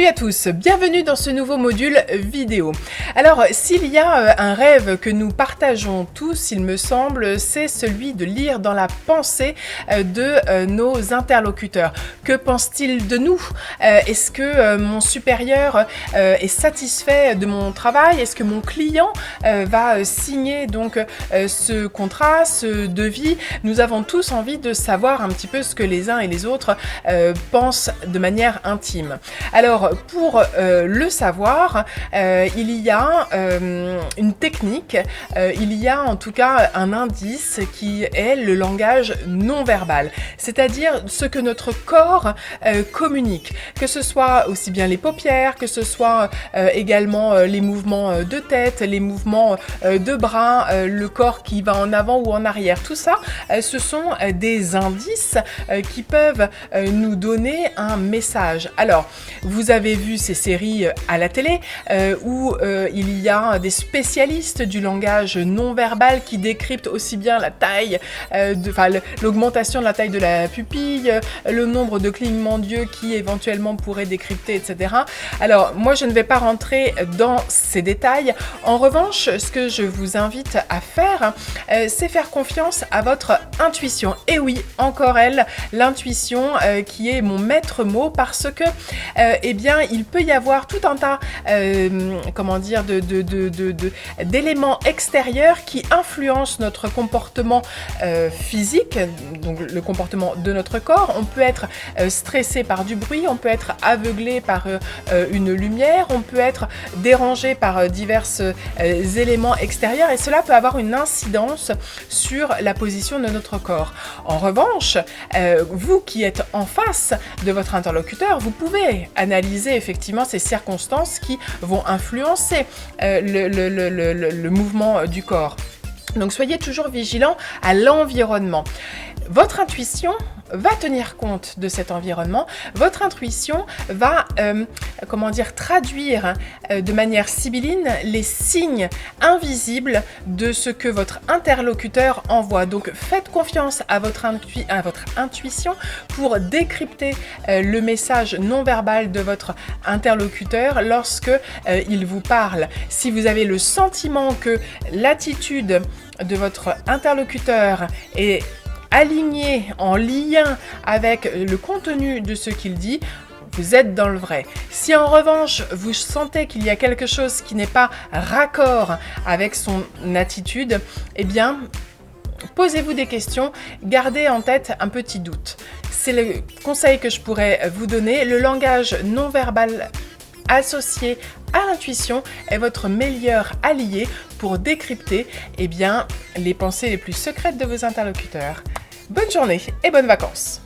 Salut à tous, bienvenue dans ce nouveau module vidéo. Alors, s'il y a un rêve que nous partageons tous, il me semble, c'est celui de lire dans la pensée de nos interlocuteurs. Que pense-t-il de nous? Est-ce que mon supérieur est satisfait de mon travail? Est-ce que mon client va signer donc ce contrat, ce devis? Nous avons tous envie de savoir un petit peu ce que les uns et les autres pensent de manière intime. Alors, pour le savoir, il y a une technique, il y a en tout cas un indice qui est le langage non verbal, c'est-à-dire ce que notre corps communique, que ce soit aussi bien les paupières, que ce soit également les mouvements de tête, les mouvements de bras, le corps qui va en avant ou en arrière. Tout ça, ce sont des indices qui peuvent nous donner un message. Alors, vous avez vu ces séries à la télé où il y a des spécialistes du langage non verbal qui décryptent aussi bien la taille, l'augmentation de la taille de la pupille, le nombre de clignements d'yeux qui éventuellement pourraient décrypter, etc. Alors, moi, je ne vais pas rentrer dans ces détails. En revanche, ce que je vous invite à faire, c'est faire confiance à votre intuition. Et oui, encore elle, l'intuition qui est mon maître mot parce que, eh bien, il peut y avoir tout un tas, d'éléments extérieurs qui influencent notre comportement physique, donc le comportement de notre corps. On peut être stressé par du bruit, on peut être aveuglé par une lumière, on peut être dérangé par divers éléments extérieurs et cela peut avoir une incidence sur la position de notre corps. En revanche, vous qui êtes en face de votre interlocuteur, vous pouvez analyser effectivement ces circonstances qui vont influencer le mouvement du corps. Donc soyez toujours vigilants à l'environnement. Votre intuition va tenir compte de cet environnement. Votre intuition va, traduire de manière sibylline les signes invisibles de ce que votre interlocuteur envoie. Donc faites confiance à votre intuition pour décrypter le message non verbal de votre interlocuteur lorsque il vous parle. Si vous avez le sentiment que l'attitude de votre interlocuteur est aligné, en lien avec le contenu de ce qu'il dit, vous êtes dans le vrai. Si en revanche, vous sentez qu'il y a quelque chose qui n'est pas raccord avec son attitude, eh bien, posez-vous des questions, gardez en tête un petit doute. C'est le conseil que je pourrais vous donner. Le langage non verbal associé à l'intuition est votre meilleur allié pour décrypter les pensées les plus secrètes de vos interlocuteurs. Bonne journée et bonnes vacances!